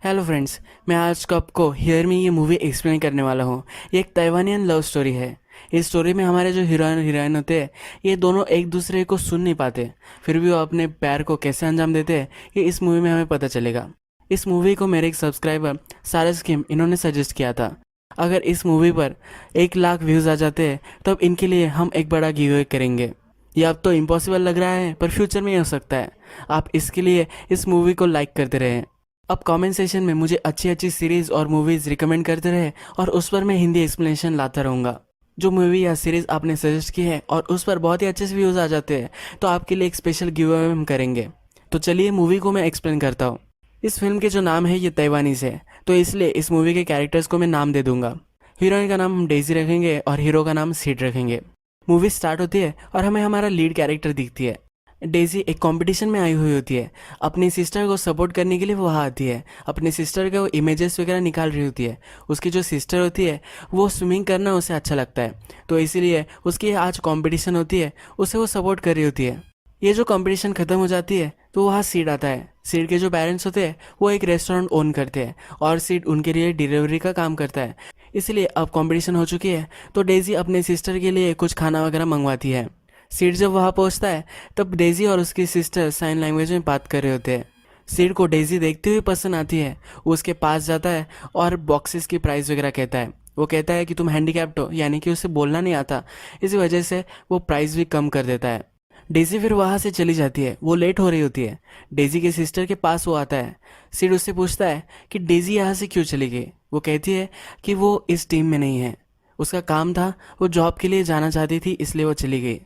Hello friends, मैं आज को आपको हियर में ये मूवी एक्सप्लेन करने वाला हूँ। ये एक ताइवानियन लव स्टोरी है। इस स्टोरी में हमारे जो हीरोइन होते हैं, ये दोनों एक दूसरे को सुन नहीं पाते, फिर भी वो अपने प्यार को कैसे अंजाम देते हैं ये इस मूवी में हमें पता चलेगा। इस मूवी को मेरे एक सब्सक्राइबर सारस किम इन्होंने सजेस्ट किया था। अगर इस मूवी पर 1 लाख व्यूज़ आ जाते हैं तब इनके लिए हम एक बड़ा गिव अवे करेंगे। ये अब तो इम्पॉसिबल लग रहा है पर फ्यूचर में ये हो सकता है। आप इसके लिए इस मूवी को लाइक करते रहें। अब कमेंट सेशन में मुझे अच्छी अच्छी सीरीज़ और मूवीज़ रिकमेंड करते रहे और उस पर मैं हिंदी एक्सप्लेनेशन लाता रहूँगा। जो मूवी या सीरीज़ आपने सजेस्ट की है और उस पर बहुत ही अच्छे से व्यूज़ आ जाते हैं तो आपके लिए एक स्पेशल गिव अवे हम करेंगे। तो चलिए मूवी को मैं एक्सप्लेन करता हूँ। इस फिल्म के जो नाम है ये ताइवानीज़ है, तो इसलिए इस मूवी के कैरेक्टर्स को मैं नाम दे दूंगा। हीरोइन का नाम हम डेजी रखेंगे और हीरो का नाम सीड रखेंगे। मूवी स्टार्ट होती है और हमें हमारा लीड कैरेक्टर दिखती है। डेजी एक कंपटीशन में आई हुई होती है। अपनी सिस्टर को सपोर्ट करने के लिए वो वहाँ आती है। अपनी सिस्टर के वो इमेजेस वगैरह निकाल रही होती है। उसकी जो सिस्टर होती है वो स्विमिंग करना उसे अच्छा लगता है, तो इसीलिए उसकी आज कंपटीशन होती है, उसे वो सपोर्ट कर रही होती है। ये जो कंपटीशन ख़त्म हो जाती है तो वहाँ सीड आता है। सीड के जो पेरेंट्स होते हैं वो एक रेस्टोरेंट ओन करते हैं और सीड उनके लिए डिलीवरी का काम करता है। इसलिए अब कंपटीशन हो चुकी है तो डेजी अपने सिस्टर के लिए कुछ खाना वगैरह मंगवाती है। सीड जब वहाँ पहुँचता है तब डेजी और उसकी सिस्टर साइन लैंग्वेज में बात कर रहे होते हैं। सीड को डेजी देखते हुए पसंद आती है। वो उसके पास जाता है और बॉक्सेस की प्राइस वगैरह कहता है। वो कहता है कि तुम हैंडीकैप्ड हो, यानी कि उसे बोलना नहीं आता, इसी वजह से वो प्राइस भी कम कर देता है। डेजी फिर वहाँ से चली जाती है। वो लेट हो रही होती है। डेजी के सिस्टर के पास वो आता है। सीड उससे पूछता है कि डेजी यहाँ से क्यों चली गई। वो कहती है कि वो इस टीम में नहीं है, उसका काम था, वो जॉब के लिए जाना चाहती थी, इसलिए वो चली गई।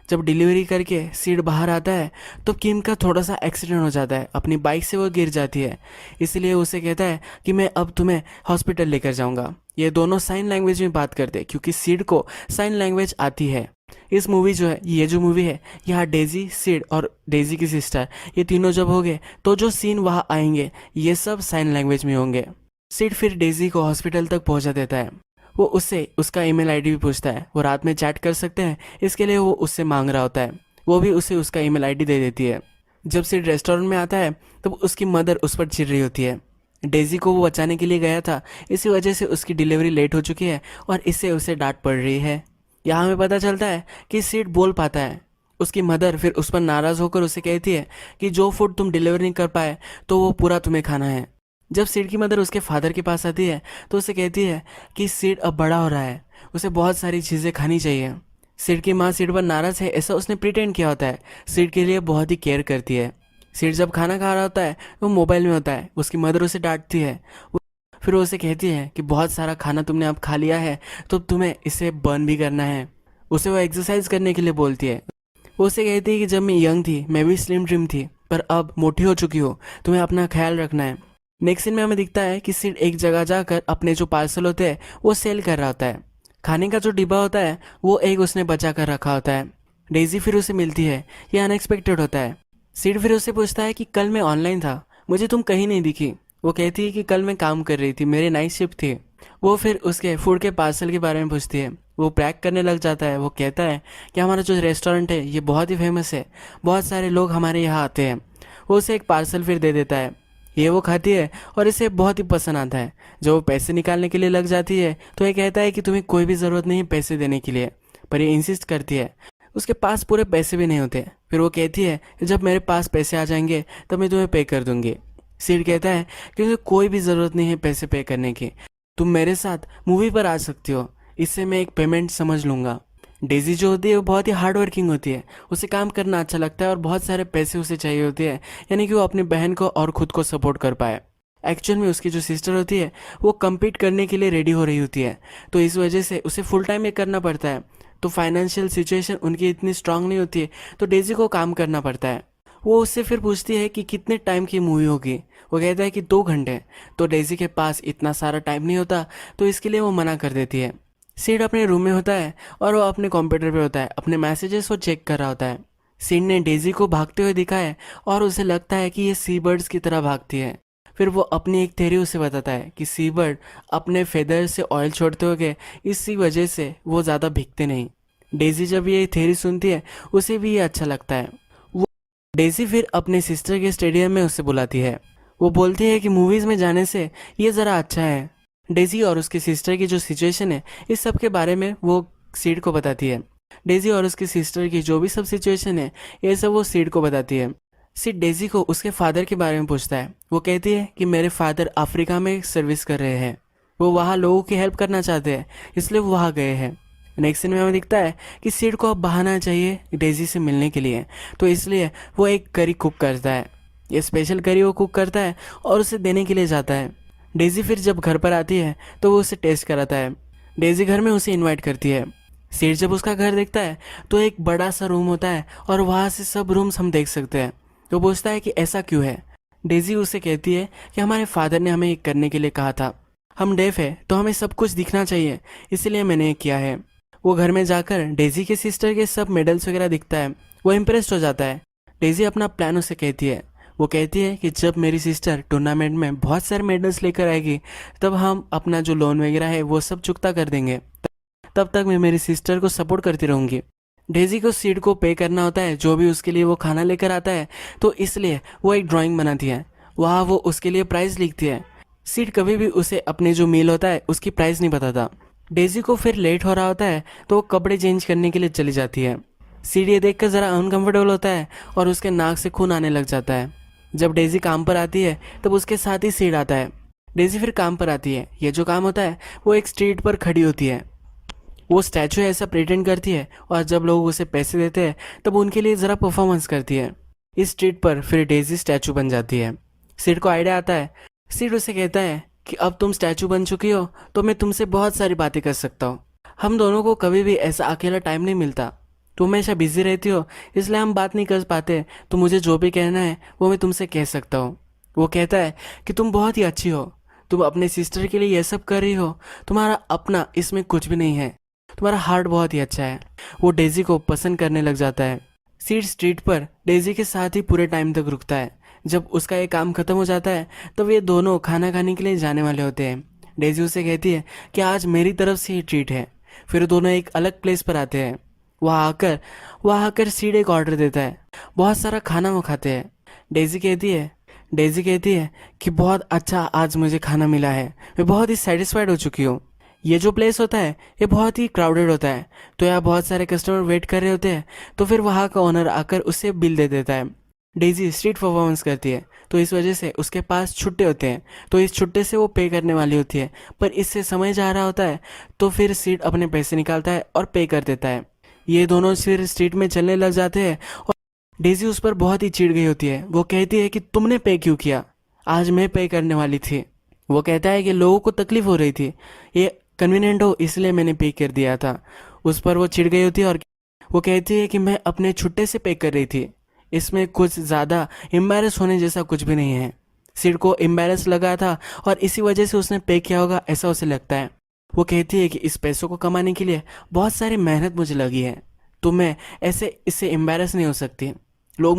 जब डिलीवरी करके सीड बाहर आता है तो किम का थोड़ा सा एक्सीडेंट हो जाता है। अपनी बाइक से वो गिर जाती है, इसलिए उसे कहता है कि मैं अब तुम्हें हॉस्पिटल लेकर जाऊंगा। ये दोनों साइन लैंग्वेज में बात करते हैं क्योंकि सीड को साइन लैंग्वेज आती है। इस मूवी जो है, ये जो मूवी है, यहाँ डेजी, सीड और डेजी की सिस्टर, ये तीनों जब होंगे तो जो सीन वहाँ आएंगे ये सब साइन लैंग्वेज में होंगे। सीड फिर डेजी को हॉस्पिटल तक पहुँचा देता है। वो उससे उसका ईमेल आईडी भी पूछता है। वो रात में चैट कर सकते हैं, इसके लिए वो उससे मांग रहा होता है। वो भी उसे उसका ईमेल आईडी दे देती है। जब सीड रेस्टोरेंट में आता है तब उसकी मदर उस पर चिढ़ रही होती है। डेजी को वो बचाने के लिए गया था, इसी वजह से उसकी डिलीवरी लेट हो चुकी है और इससे उसे डांट पड़ रही है। यहाँ हमें पता चलता है कि सीड बोल पाता है। उसकी मदर फिर उस पर नाराज़ होकर उसे कहती है कि जो फूड तुम डिलीवर नहीं कर पाए तो वो पूरा तुम्हें खाना है। जब सीड की मदर उसके फादर के पास आती है तो उसे कहती है कि सीड अब बड़ा हो रहा है, उसे बहुत सारी चीज़ें खानी चाहिए। सीड की माँ सीड पर नाराज़ है ऐसा उसने प्रिटेंड किया होता है। सीड के लिए बहुत ही केयर करती है। सीड जब खाना खा रहा होता है वो मोबाइल में होता है। उसकी मदर उसे डांटती है। फिर वो उसे कहती है कि बहुत सारा खाना तुमने अब खा लिया है तो तुम्हें इसे बर्न भी करना है। उसे वो एक्सरसाइज करने के लिए बोलती है। वो उसे कहती है कि जब मैं यंग थी मैं भी स्लिम ट्रिम थी, पर अब मोटी हो चुकी हो, तुम्हें अपना ख्याल रखना है। नेक्स्ट सीन में हमें दिखता है कि सीड एक जगह जाकर अपने जो पार्सल होते हैं वो सेल कर रहा होता है। खाने का जो डिब्बा होता है वो एक उसने बचा कर रखा होता है। डेजी फिर उसे मिलती है। ये अनएक्सपेक्टेड होता है। सीड फिर उससे पूछता है कि कल मैं ऑनलाइन था, मुझे तुम कहीं नहीं दिखी। वो कहती है कि कल मैं काम कर रही थी, मेरी नाइट शिफ्ट थी। वो फिर उसके फूड के पार्सल के बारे में पूछती है। वो पैक करने लग जाता है। वो कहता है कि हमारा जो रेस्टोरेंट है ये बहुत ही फेमस है, बहुत सारे लोग हमारे यहाँ आते हैं। वो उसे एक पार्सल फिर दे देता है। ये वो खाती है और इसे बहुत ही पसंद आता है। जब वो पैसे निकालने के लिए लग जाती है तो ये कहता है कि तुम्हें कोई भी ज़रूरत नहीं है पैसे देने के लिए, पर ये इंसिस्ट करती है। उसके पास पूरे पैसे भी नहीं होते। फिर वो कहती है कि जब मेरे पास पैसे आ जाएंगे तब मैं तुम्हें पे कर दूंगी। सीड कहता है कि मुझे कोई भी ज़रूरत नहीं है पैसे पे करने की, तुम मेरे साथ मूवी पर आ सकती हो, इससे मैं एक पेमेंट समझ लूँगा। डेजी जो होती है वो बहुत ही हार्ड वर्किंग होती है। उसे काम करना अच्छा लगता है और बहुत सारे पैसे उसे चाहिए होते हैं, यानी कि वो अपनी बहन को और खुद को सपोर्ट कर पाए। एक्चुअल में उसकी जो सिस्टर होती है वो कम्पीट करने के लिए रेडी हो रही होती है, तो इस वजह से उसे फुल टाइम ये करना पड़ता है। तो फाइनेंशियल सिचुएशन उनकी इतनी स्ट्रांग नहीं होती है, तो डेजी को काम करना पड़ता है। वो उससे फिर पूछती है कि कितने टाइम की मूवी होगी। वो कहता है कि 2 घंटे। तो डेजी के पास इतना सारा टाइम नहीं होता, तो इसके लिए वो मना कर देती है। सीड अपने रूम में होता है और वो अपने कंप्यूटर पे होता है, अपने मैसेजेस वो चेक कर रहा होता है। सीड ने डेजी को भागते हुए दिखा है और उसे लगता है कि ये सी बर्ड्स की तरह भागती है। फिर वो अपनी एक थ्योरी उसे बताता है कि सी बर्ड अपने फेदर से ऑयल छोड़ते हो गए, इसी वजह से वो ज़्यादा भीगते नहीं। डेजी जब ये थ्योरी सुनती है उसे भी ये अच्छा लगता है। वो डेजी फिर अपने सिस्टर के स्टेडियम में उसे बुलाती है। वो बोलती है कि मूवीज़ में जाने से ये ज़रा अच्छा है। डेजी और उसकी सिस्टर की जो सिचुएशन है इस सब के बारे में वो सीड को बताती है। डेजी और उसकी सिस्टर की जो भी सब सिचुएशन है ये सब वो सीड को बताती है। सीड डेजी को उसके फादर के बारे में पूछता है। वो कहती है कि मेरे फादर अफ्रीका में सर्विस कर रहे हैं, वो वहाँ लोगों की हेल्प करना चाहते हैं, इसलिए वो वहाँ गए हैं। नेक्स्ट सीन में हमें दिखता है कि सीड को अब बहाना चाहिए डेजी से मिलने के लिए, तो इसलिए वो एक करी कुक करता है। ये स्पेशल करी वो कुक करता है और उसे देने के लिए जाता है। डेजी फिर जब घर पर आती है तो वो उसे टेस्ट कराता है। डेजी घर में उसे इनवाइट करती है। सीड जब उसका घर देखता है तो एक बड़ा सा रूम होता है और वहाँ से सब रूम्स हम देख सकते हैं। तो पूछता है कि ऐसा क्यों है। डेजी उसे कहती है कि हमारे फादर ने हमें ये करने के लिए कहा था, हम डेफ है तो हमें सब कुछ दिखना चाहिए, इसलिए मैंने ये किया है। वो घर में जाकर डेजी के सिस्टर के सब मेडल्स वगैरह दिखता है। वो इम्प्रेस्ड हो जाता है। डेजी अपना प्लान उसे कहती है। वो कहती है कि जब मेरी सिस्टर टूर्नामेंट में बहुत सारे मेडल्स लेकर आएगी तब हम अपना जो लोन वगैरह है वो सब चुकता कर देंगे। तब तक मैं मेरी सिस्टर को सपोर्ट करती रहूँगी। डेजी को सीड को पे करना होता है जो भी उसके लिए वो खाना लेकर आता है, तो इसलिए वो एक ड्राइंग बनाती है। वहाँ वो उसके लिए प्राइस लिखती है। सीड कभी भी उसे अपने जो मील होता है उसकी प्राइस नहीं बताता। डेजी को फिर लेट हो रहा होता है तो वो कपड़े चेंज करने के लिए चली जाती है। सीड ये देखकर ज़रा अनकंफर्टेबल होता है और उसके नाक से खून आने लग जाता है। जब डेजी काम पर आती है तब उसके साथ ही सीड आता है। डेजी फिर काम पर आती है। ये जो काम होता है वो एक स्ट्रीट पर खड़ी होती है। वो स्टैचू ऐसा प्रिटेंड करती है और जब लोग उसे पैसे देते हैं तब उनके लिए ज़रा परफॉर्मेंस करती है। इस स्ट्रीट पर फिर डेजी स्टैचू बन जाती है। सिड को आइडिया आता है। सिड उसे कहता है कि अब तुम स्टैचू बन चुकी हो तो मैं तुमसे बहुत सारी बातें कर सकता हूँ। हम दोनों को कभी भी ऐसा अकेला टाइम नहीं मिलता। तुम हमेशा बिजी रहती हो इसलिए हम बात नहीं कर पाते, तो मुझे जो भी कहना है वो मैं तुमसे कह सकता हूँ। वो कहता है कि तुम बहुत ही अच्छी हो, तुम अपने सिस्टर के लिए ये सब कर रही हो, तुम्हारा अपना इसमें कुछ भी नहीं है, तुम्हारा हार्ट बहुत ही अच्छा है। वो डेजी को पसंद करने लग जाता है। सीड स्ट्रीट पर डेजी के साथ ही पूरे टाइम तक रुकता है। जब उसका ये काम खत्म हो जाता है तब ये दोनों खाना खाने के लिए जाने वाले होते हैं। डेजी उसे कहती है कि आज मेरी तरफ से ही ट्रीट है। फिर दोनों एक अलग प्लेस पर आते हैं। वहाँ आकर सीड एक ऑर्डर देता है। बहुत सारा खाना वो खाते हैं। डेजी कहती है कि बहुत अच्छा आज मुझे खाना मिला है, मैं बहुत ही सेटिस्फाइड हो चुकी हूँ। ये जो प्लेस होता है ये बहुत ही क्राउडेड होता है, तो यहाँ बहुत सारे कस्टमर वेट कर रहे होते हैं। तो फिर वहाँ का ओनर आकर उसे बिल दे देता है। डेजी स्ट्रीट परफॉर्मेंस करती है तो इस वजह से उसके पास छुट्टे होते हैं, तो इस छुट्टे से वो पे करने वाली होती है। पर इससे समय जा रहा होता है तो फिर सीड अपने पैसे निकालता है और पे कर देता है। ये दोनों फिर स्ट्रीट में चलने लग जाते हैं और डेजी उस पर बहुत ही चिढ़ गई होती है। वो कहती है कि तुमने पे क्यों किया, आज मैं पे करने वाली थी। वो कहता है कि लोगों को तकलीफ हो रही थी, ये कन्वीनियंट हो इसलिए मैंने पे कर दिया था। उस पर वो चिढ़ गई होती है और वो कहती है कि मैं अपने छुट्टे से पे कर रही थी, इसमें कुछ ज़्यादा एम्बैरस होने जैसा कुछ भी नहीं है। सिड को एम्बैरस लगा था और इसी वजह से उसने पे किया होगा ऐसा उसे लगता है। वो कहती है कि इस पैसों को कमाने के लिए बहुत सारी मेहनत मुझे लगी है, तो मैं ऐसे इससे एम्बैरस नहीं हो सकती। लोग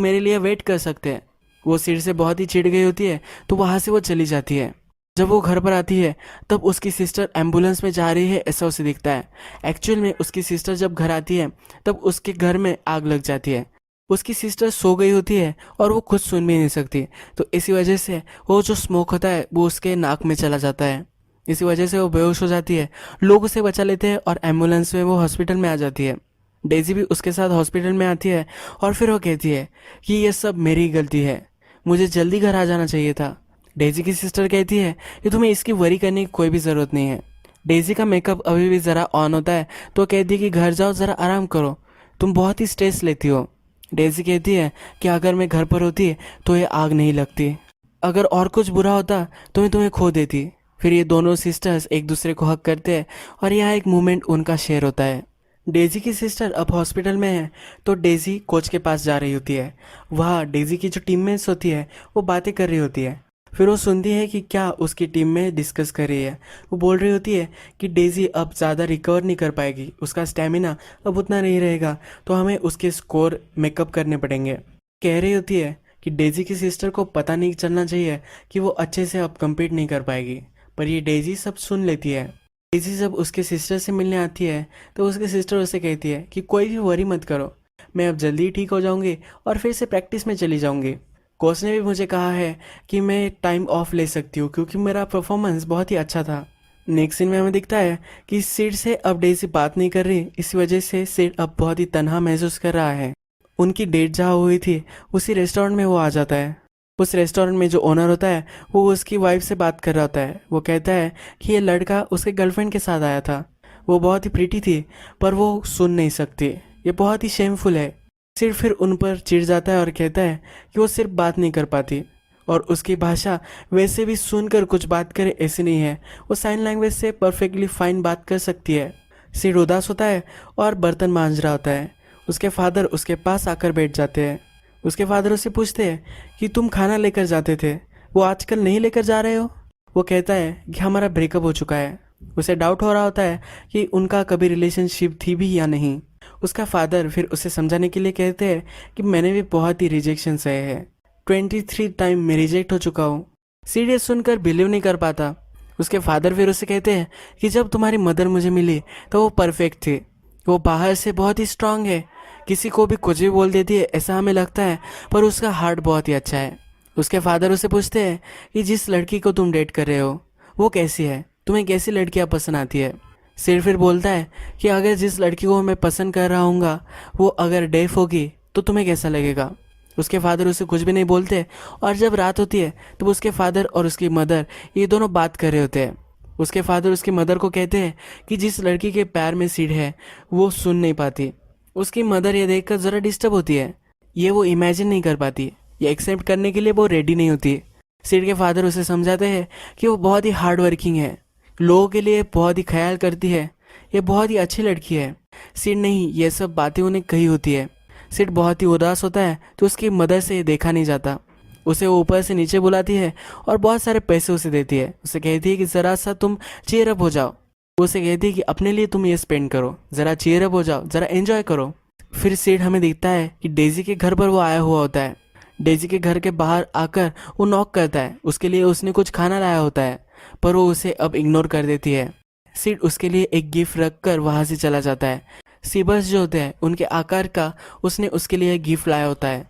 मेरे लिए वेट कर सकते हैं। वो सिड से बहुत ही चिढ़ गई होती है तो वहाँ से वो चली जाती है। जब वो घर पर आती है तब उसकी सिस्टर एम्बुलेंस में जा रही है ऐसा उसे दिखता है। एक्चुअल में उसकी सिस्टर जब घर आती है तब उसके घर में आग लग जाती है। उसकी सिस्टर सो गई होती है और वो खुद सुन भी नहीं सकती, तो इसी वजह से वो जो स्मोक होता है वो उसके नाक में चला जाता है। इसी वजह से वो बेहोश हो जाती है। लोग उसे बचा लेते हैं और एम्बुलेंस में वो हॉस्पिटल में आ जाती है। डेजी भी उसके साथ हॉस्पिटल में आती है और फिर वो कहती है कि ये सब मेरी गलती है, मुझे जल्दी घर आ जाना चाहिए था। डेजी की सिस्टर कहती है कि तुम्हें इसकी वरी करने की कोई भी ज़रूरत नहीं है। डेजी का मेकअप अभी भी ज़रा ऑन होता है तो कहती है कि घर जाओ, ज़रा आराम करो, तुम बहुत ही स्ट्रेस लेती हो। डेजी कहती है कि अगर मैं घर पर होती तो ये आग नहीं लगती, अगर और कुछ बुरा होता तो मैं तुम्हें खो देती। फिर ये दोनों सिस्टर्स एक दूसरे को हक करते हैं और यहाँ एक मोमेंट उनका शेयर होता है। डेजी की सिस्टर अब हॉस्पिटल में है तो डेजी कोच के पास जा रही होती है। वहाँ डेजी की जो टीममेट्स होती है वो बातें कर रही होती है। फिर वो सुनती है कि क्या उसकी टीम में डिस्कस कर रही है। वो बोल रही होती है कि डेजी अब ज़्यादा रिकवर नहीं कर पाएगी, उसका स्टेमिना अब उतना नहीं रहेगा, तो हमें उसके स्कोर मेकअप करने पड़ेंगे। कह रही होती है कि डेजी की सिस्टर को पता नहीं चलना चाहिए कि वो अच्छे से अब कम्पीट नहीं कर पाएगी, पर ये डेजी सब सुन लेती है। डेजी जब उसके सिस्टर से मिलने आती है तो उसकी सिस्टर उसे कहती है कि कोई भी वरी मत करो, मैं अब जल्दी ठीक हो जाऊंगी और फिर से प्रैक्टिस में चली जाऊंगी। कोच ने भी मुझे कहा है कि मैं टाइम ऑफ ले सकती हूँ क्योंकि मेरा परफॉर्मेंस बहुत ही अच्छा था। नेक्स्ट सीन में हमें दिखता है कि सिड से अब डेजी बात नहीं कर रही, इस वजह से सिड अब बहुत ही तन्हा महसूस कर रहा है। उनकी डेट जहाँ हुई थी उसी रेस्टोरेंट में वो आ जाता है। उस रेस्टोरेंट में जो ओनर होता है वो उसकी वाइफ से बात कर रहा होता है। वो कहता है कि ये लड़का उसके गर्लफ्रेंड के साथ आया था, वो बहुत ही प्रीटी थी पर वो सुन नहीं सकती, ये बहुत ही शेमफुल है। सिर्फ फिर उन पर चिढ़ जाता है और कहता है कि वो सिर्फ बात नहीं कर पाती और उसकी भाषा वैसे भी सुनकर कुछ बात करे ऐसी नहीं है, वो साइन लैंग्वेज से परफेक्टली फाइन बात कर सकती है। सिड उदास होता है और बर्तन मांज रहा होता है। उसके फादर उसके पास आकर बैठ जाते हैं। उसके फादर उससे पूछते हैं कि तुम खाना लेकर जाते थे, वो आजकल नहीं लेकर जा रहे हो। वो कहता है कि हमारा ब्रेकअप हो चुका है। उसे डाउट हो रहा होता है कि उनका कभी रिलेशनशिप थी भी या नहीं। उसका फादर फिर उसे समझाने के लिए कहते हैं कि मैंने भी बहुत ही रिजेक्शन सहे हैं, 23 टाइम मैं रिजेक्ट हो चुका हूँ। सीड ये सुनकर बिलीव नहीं कर पाता। उसके फादर फिर उसे कहते हैं कि जब तुम्हारी मदर मुझे मिली तो वो परफेक्ट थी, वो बाहर से बहुत ही स्ट्रांग है, किसी को भी कुछ भी बोल देती है ऐसा हमें लगता है, पर उसका हार्ट बहुत ही अच्छा है। उसके फादर उसे पूछते हैं कि जिस लड़की को तुम डेट कर रहे हो वो कैसी है, तुम्हें कैसी लड़कियां पसंद आती है। सिड फिर बोलता है कि अगर जिस लड़की को मैं पसंद कर रहा हूँगा वो अगर डेफ होगी तो तुम्हें कैसा लगेगा। उसके फादर उसे कुछ भी नहीं बोलते और जब रात होती है तो उसके फादर और उसकी मदर ये दोनों बात कर रहे होते हैं। उसके फादर उसकी मदर को कहते हैं कि जिस लड़की के पैर में सीढ़ है वो सुन नहीं पाती। उसकी मदर ये देखकर ज़रा डिस्टर्ब होती है, ये वो इमेजिन नहीं कर पाती, ये एक्सेप्ट करने के लिए वो रेडी नहीं होती। सिड के फादर उसे समझाते हैं कि वो बहुत ही हार्ड वर्किंग है, लोगों के लिए बहुत ही ख्याल करती है, ये बहुत ही अच्छी लड़की है। सिड नहीं ये सब बातें उन्हें कही होती है। सिड बहुत ही उदास होता है तो उसकी मदर से ये देखा नहीं जाता। उसे वो ऊपर से नीचे बुलाती है और बहुत सारे पैसे उसे देती है। उसे कहती है कि ज़रा सा तुम चीयर अप हो जाओ। वो उसे कहती है कि अपने लिए तुम ये स्पेंड करो, ज़रा चीयर अप हो जाओ, ज़रा एंजॉय करो। फिर सिड हमें दिखता है कि डेजी के घर पर वो आया हुआ होता है। डेजी के घर के बाहर आकर वो नॉक करता है, उसके लिए उसने कुछ खाना लाया होता है पर वो उसे अब इग्नोर कर देती है। सिड उसके लिए एक गिफ्ट रख कर वहाँ से चला जाता है। सीबर्स जो होते हैं उनके आकार का उसने उसके लिए एक गिफ्ट लाया होता है।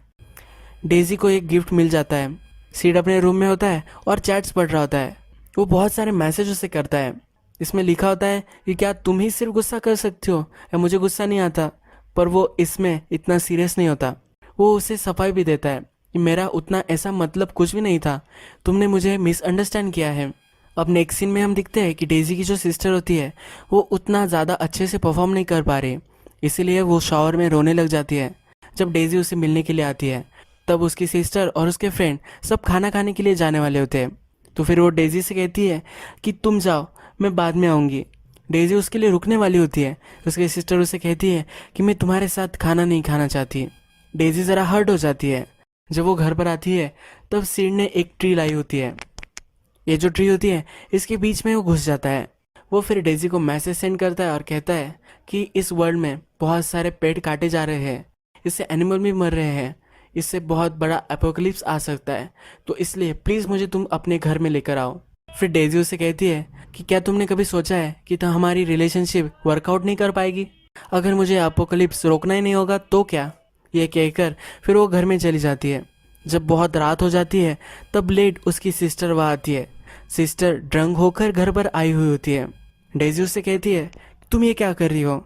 डेजी को एक गिफ्ट मिल जाता है। सिड अपने रूम में होता है और चैट्स पढ़ रहा होता है। वो बहुत सारे मैसेज उसे करता है। इसमें लिखा होता है कि क्या तुम ही सिर्फ गुस्सा कर सकती हो या मुझे गुस्सा नहीं आता, पर वो इसमें इतना सीरियस नहीं होता। वो उसे सफाई भी देता है कि मेरा उतना ऐसा मतलब कुछ भी नहीं था, तुमने मुझे मिसअंडरस्टैंड किया है। अब नेक्स्ट सीन में हम दिखते हैं कि डेजी की जो सिस्टर होती है वो उतना ज़्यादा अच्छे से परफॉर्म नहीं कर पा रही, इसीलिए वो शावर में रोने लग जाती है। जब डेजी उसे मिलने के लिए आती है तब उसकी सिस्टर और उसके फ्रेंड सब खाना खाने के लिए जाने वाले होते हैं। तो फिर वो डेजी से कहती है कि तुम जाओ, मैं बाद में आऊँगी। डेजी उसके लिए रुकने वाली होती है। उसकी सिस्टर उसे कहती है कि मैं तुम्हारे साथ खाना नहीं खाना चाहती। डेजी ज़रा हर्ट हो जाती है। जब वो घर पर आती है तब सिड ने एक ट्री लाई होती है। ये जो ट्री होती है इसके बीच में वो घुस जाता है। वो फिर डेजी को मैसेज सेंड करता है और कहता है कि इस वर्ल्ड में बहुत सारे पेड़ काटे जा रहे हैं, इससे एनिमल भी मर रहे हैं, इससे बहुत बड़ा एपोकलिप्स आ सकता है, तो इसलिए प्लीज़ मुझे तुम अपने घर में लेकर आओ। फिर डेजी उसे कहती है कि क्या तुमने कभी सोचा है कि तो हमारी रिलेशनशिप वर्कआउट नहीं कर पाएगी, अगर मुझे एपोकलिप्स रोकना ही नहीं होगा तो क्या। ये कहकर फिर वो घर में चली जाती है। जब बहुत रात हो जाती है तब लेट उसकी सिस्टर वहाँ आती है। सिस्टर ड्रंक होकर घर पर आई हुई होती है। डेजी उससे कहती है तुम ये क्या कर रही हो,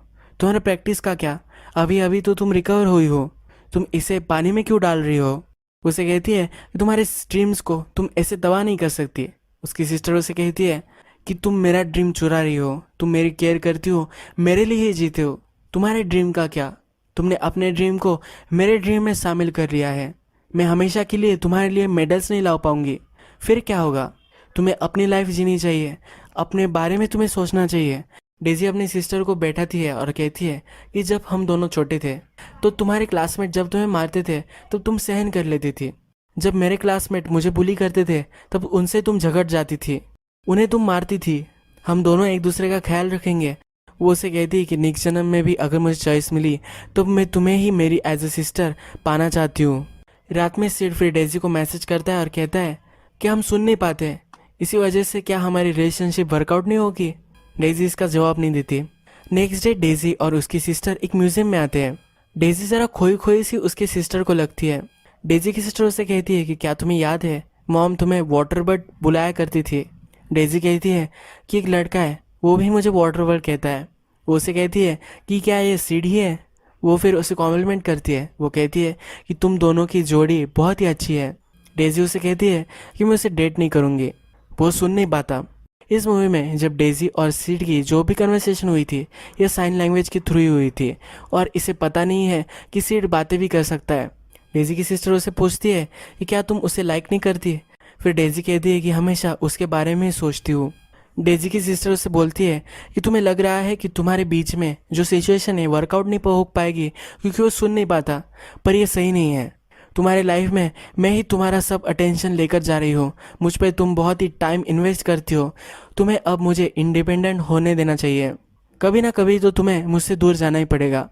तुम्हारा प्रैक्टिस का क्या, अभी अभी तो तुम रिकवर हुई हो, तुम इसे पानी में क्यों डाल रही हो। उसे कहती है कि तुम्हारे ड्रीम्स को तुम ऐसे दबा नहीं कर सकती। उसकी सिस्टर उसे कहती है कि तुम मेरा ड्रीम चुरा रही हो, तुम मेरी केयर करती हो, मेरे लिए ही जीते हो, तुम्हारे ड्रीम का क्या, तुमने अपने ड्रीम को मेरे ड्रीम में शामिल कर लिया है, मैं हमेशा के लिए तुम्हारे लिए मेडल्स नहीं ला पाऊंगी, फिर क्या होगा, तुम्हें अपनी लाइफ जीनी चाहिए, अपने बारे में तुम्हें सोचना चाहिए। डेजी अपनी सिस्टर को बैठाती है और कहती है कि जब हम दोनों छोटे थे तो तुम्हारे क्लासमेट जब तुम्हें मारते थे तो तुम सहन कर लेती थी, जब मेरे क्लासमेट मुझे बुली करते थे तब उनसे तुम झगड़ जाती थी, उन्हें तुम मारती थी, हम दोनों एक दूसरे का ख्याल रखेंगे। वो उसे कहती है कि नेक्स्ट जन्म में भी अगर मुझे चॉइस मिली तो मैं तुम्हें ही मेरी एज ए सिस्टर पाना चाहती हूँ। रात में सिड फिर डेजी को मैसेज करता है और कहता है कि हम सुन नहीं पाते, इसी वजह से क्या हमारी रिलेशनशिप वर्कआउट नहीं होगी। डेजी इसका जवाब नहीं देती। नेक्स्ट डे डेजी और उसकी सिस्टर एक म्यूजियम में आते हैं। डेजी ज़रा खोई खोई सी उसकी सिस्टर को लगती है। डेजी की सिस्टर उसे कहती है कि क्या तुम्हें याद है मॉम तुम्हें वाटर बर्ड बुलाया करती थी। डेजी कहती है कि एक लड़का है वो भी मुझे वाटर बर्ड कहता है। वो उसे कहती है कि क्या ये सीढ़ी है। वो फिर उसे कॉम्प्लीमेंट करती है। वो कहती है कि तुम दोनों की जोड़ी बहुत ही अच्छी है। डेजी उसे कहती है कि मैं उसे डेट नहीं करूँगी। वो सुन नहीं पाता। इस मूवी में जब डेजी और सीड की जो भी कन्वर्सेशन हुई थी ये साइन लैंग्वेज के थ्रू ही हुई थी और इसे पता नहीं है कि सीड बातें भी कर सकता है। डेजी की सिस्टर उसे पूछती है कि क्या तुम उसे लाइक नहीं करती। फिर डेजी कहती है कि हमेशा उसके बारे में ही सोचती हूँ। डेजी की सिस्टर उससे बोलती है कि तुम्हें लग रहा है कि तुम्हारे बीच में जो सिचुएशन है वर्कआउट नहीं हो पाएगी क्योंकि वो सुन नहीं पाता, पर ये सही नहीं है। तुम्हारे लाइफ में मैं ही तुम्हारा सब अटेंशन लेकर जा रही हूँ। मुझ पर तुम बहुत ही टाइम इन्वेस्ट करती हो। तुम्हें अब मुझे इंडिपेंडेंट होने देना चाहिए। कभी ना कभी तो तुम्हें मुझसे दूर जाना ही पड़ेगा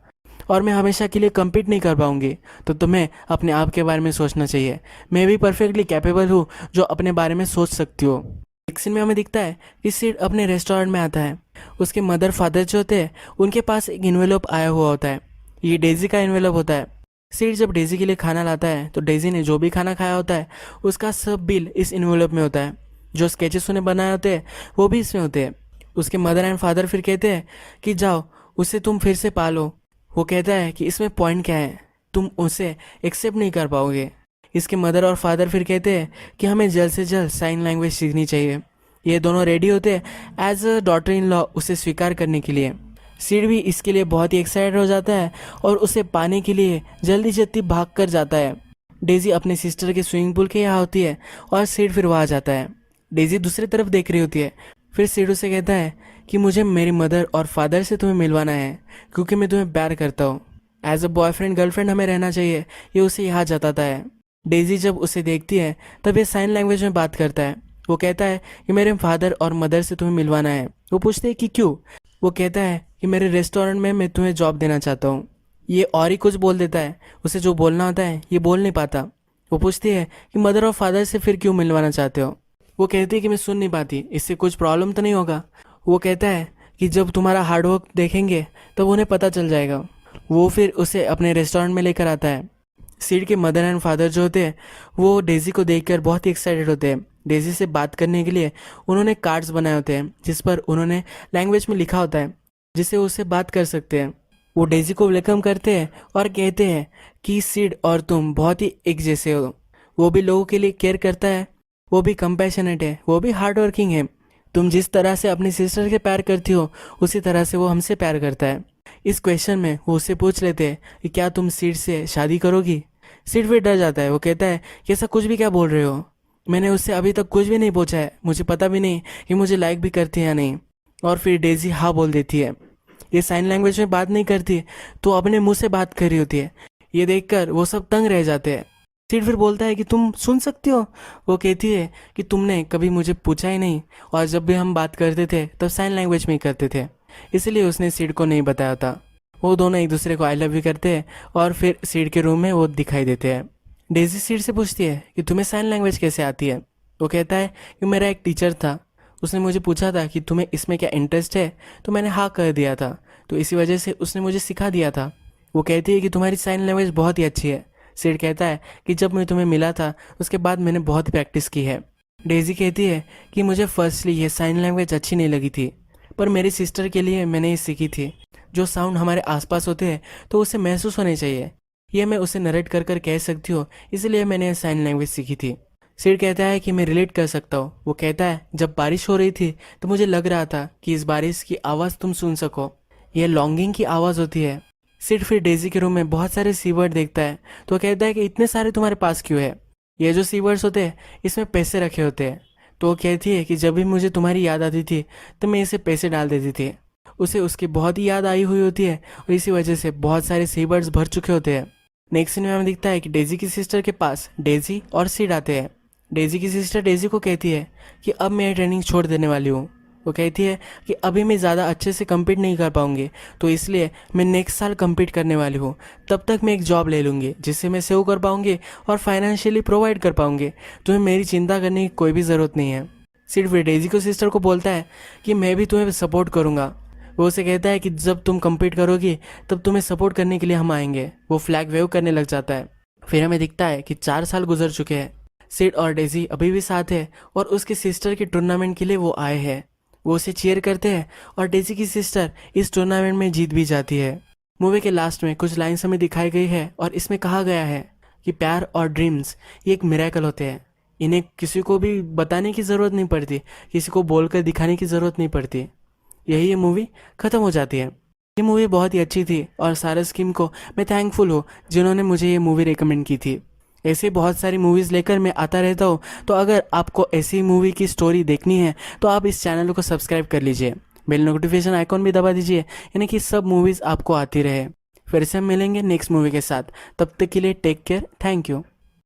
और मैं हमेशा के लिए कम्पीट नहीं कर पाऊंगी। तो तुम्हें अपने आप के बारे में सोचना चाहिए। मैं भी परफेक्टली कैपेबल हूँ जो अपने बारे में सोच सकती हो। एक सीन में हमें दिखता है कि सीड अपने रेस्टोरेंट में आता है। उसके मदर फादर जो होते हैं उनके पास एक इन्वेलप आया हुआ होता है। ये डेजी का इन्वेलप होता है। सीड जब डेजी के लिए खाना लाता है तो डेजी ने जो भी खाना खाया होता है उसका सब बिल इस इन्वेलप में होता है। जो स्केचेस उन्हें बनाए होते हैं वो भी इसमें होते हैं। उसके मदर एंड फादर फिर कहते हैं कि जाओ उसे तुम फिर से पालो। वो कहता है कि इसमें पॉइंट क्या है, तुम उसे एक्सेप्ट नहीं कर पाओगे। इसके मदर और फादर फिर कहते हैं कि हमें जल्द से जल्द साइन लैंग्वेज सीखनी चाहिए। ये दोनों रेडी होते हैं as a daughter in law उसे स्वीकार करने के लिए। सीड भी इसके लिए बहुत ही एक्साइटेड हो जाता है और उसे पाने के लिए जल्दी जल्दी भाग कर जाता है। डेजी अपने सिस्टर के स्विमिंग पूल के यहाँ होती है और सीड फिर वहाँ जाता है। डेजी दूसरी तरफ देख रही होती है। फिर सीड उसे कहता है कि मुझे मेरी मदर और फादर से तुम्हें मिलवाना है क्योंकि मैं तुम्हें प्यार करता हूँ। एज अ बॉयफ्रेंड गर्लफ्रेंड हमें रहना चाहिए, ये उसे यहाँ जताता है। डेजी जब उसे देखती है तब ये साइन लैंग्वेज में बात करता है। वो कहता है कि मेरे फादर और मदर से तुम्हें मिलवाना है। वो पूछते हैं कि क्यों। वो कहता है कि मेरे रेस्टोरेंट में मैं तुम्हें जॉब देना चाहता हूँ। ये और ही कुछ बोल देता है। उसे जो बोलना होता है ये बोल नहीं पाता। वो पूछती है कि मदर और फादर से फिर क्यों मिलवाना चाहते हो। वो कहती है कि मैं सुन नहीं पाती, इससे कुछ प्रॉब्लम तो नहीं होगा। वो कहता है कि जब तुम्हारा हार्डवर्क देखेंगे तब उन्हें पता चल जाएगा। वो फिर उसे अपने रेस्टोरेंट में लेकर आता है। सीड के मदर एंड फादर जो होते हैं वो डेजी को देखकर बहुत ही एक्साइटेड होते हैं। डेजी से बात करने के लिए उन्होंने कार्ड्स बनाए होते हैं जिस पर उन्होंने लैंग्वेज में लिखा होता है जिससे उससे बात कर सकते हैं। वो डेजी को वेलकम करते हैं और कहते हैं कि सीड और तुम बहुत ही एक जैसे हो। वो भी लोगों के लिए केयर करता है, वो भी कंपैशनेट है, वो भी हार्ड वर्किंग है। तुम जिस तरह से अपनी सिस्टर के प्यार करती हो उसी तरह से वो हमसे प्यार करता है। इस क्वेश्चन में वो उससे पूछ लेते हैं कि क्या तुम सीड से शादी करोगी। सीड फिर डर जाता है। वो कहता है कि ऐसा कुछ भी क्या बोल रहे हो, मैंने उससे अभी तक कुछ भी नहीं पूछा है, मुझे पता भी नहीं कि मुझे लाइक भी करती है या नहीं। और फिर डेजी हाँ बोल देती है। ये साइन लैंग्वेज में बात नहीं करती तो अपने मुंह से बात कर रही होती है। ये देखकर वो सब तंग रह जाते हैं। सीड फिर बोलता है कि तुम सुन सकती हो। वो कहती है कि तुमने कभी मुझे पूछा ही नहीं और जब भी हम बात करते थे तब साइन लैंग्वेज में ही करते थे, इसलिए उसने सीड को नहीं बताया था। वो दोनों एक दूसरे को आई लव यू करते हैं और फिर सीड के रूम में वो दिखाई देते हैं। डेजी सीड से पूछती है कि तुम्हें साइन लैंग्वेज कैसे आती है। वो कहता है कि मेरा एक टीचर था, उसने मुझे पूछा था कि तुम्हें इसमें क्या इंटरेस्ट है, तो मैंने हाँ कर दिया था, तो इसी वजह से उसने मुझे सिखा दिया था। वो कहती है कि तुम्हारी साइन लैंग्वेज बहुत ही अच्छी है। सीड कहता है कि जब मैं तुम्हें मिला था उसके बाद मैंने बहुत प्रैक्टिस की है। डेजी कहती है कि मुझे फर्स्टली ये साइन लैंग्वेज अच्छी नहीं लगी थी, पर मेरी सिस्टर के लिए मैंने ये सीखी थी। जो साउंड हमारे आसपास होते हैं तो उसे महसूस होने चाहिए, ये मैं उसे नरेट कर कर कह सकती हूँ, इसलिए मैंने साइन लैंग्वेज सीखी थी। सीड कहता है कि मैं रिलेट कर सकता हूँ। वो कहता है जब बारिश हो रही थी तो मुझे लग रहा था कि इस बारिश की आवाज़ तुम सुन सको, यह लॉन्गिंग की आवाज़ होती है। सीड फिर डेजी के रूम में बहुत सारे सी वर्ड देखता है तो कहता है कि इतने सारे तुम्हारे पास क्यों है। ये जो सी वर्ड्स होते हैं इसमें पैसे रखे होते हैं। तो वो कहती है कि जब भी मुझे तुम्हारी याद आती थी तो मैं इसे पैसे डाल देती थी। उसे उसकी बहुत ही याद आई हुई होती है और इसी वजह से बहुत सारे सी वर्ड्स भर चुके होते हैं। नेक्स्ट सीन में हमें दिखता है कि डेजी की सिस्टर के पास डेजी और सीड आते हैं। डेजी की सिस्टर डेजी को कहती है कि अब मैं ट्रेनिंग छोड़ देने वाली हूँ। वो कहती है कि अभी मैं ज़्यादा अच्छे से कम्पीट नहीं कर पाऊंगी, तो इसलिए मैं नेक्स्ट साल कम्पीट करने वाली हूँ। तब तक मैं एक जॉब ले लूँगी जिससे मैं सेव कर पाऊंगी और फाइनेंशियली प्रोवाइड कर पाऊंगी। तुम्हें मेरी चिंता करने की कोई भी ज़रूरत नहीं है। सीड फिर डेजी को सिस्टर को बोलता है कि मैं भी तुम्हें सपोर्ट करूँगा। वो उसे कहता है कि जब तुम कम्पीट करोगी तब तुम्हें सपोर्ट करने के लिए हम आएंगे। वो फ्लैग वेव करने लग जाता है। फिर हमें दिखता है कि 4 साल गुजर चुके हैं। सिड और डेजी अभी भी साथ है और उसकी सिस्टर की टूर्नामेंट के लिए वो आए हैं। वो उसे चीयर करते हैं और डेजी की सिस्टर इस टूर्नामेंट में जीत भी जाती है। मूवी के लास्ट में कुछ लाइन्स हमें दिखाई गई है और इसमें कहा गया है कि प्यार और ड्रीम्स ये एक मिरेकल होते हैं। इन्हें किसी को भी बताने की ज़रूरत नहीं पड़ती, किसी को बोलकर दिखाने की ज़रूरत नहीं पड़ती। यही ये मूवी ख़त्म हो जाती है। ये मूवी बहुत ही अच्छी थी और सारस किम को मैं थैंकफुल हूँ जिन्होंने मुझे ये मूवी रिकमेंड की थी। ऐसे बहुत सारी मूवीज़ लेकर मैं आता रहता हूँ, तो अगर आपको ऐसी मूवी की स्टोरी देखनी है तो आप इस चैनल को सब्सक्राइब कर लीजिए, बेल नोटिफिकेशन आइकॉन भी दबा दीजिए, यानी कि सब मूवीज़ आपको आती रहे। फिर से हम मिलेंगे नेक्स्ट मूवी के साथ। तब तक के लिए टेक केयर, थैंक यू।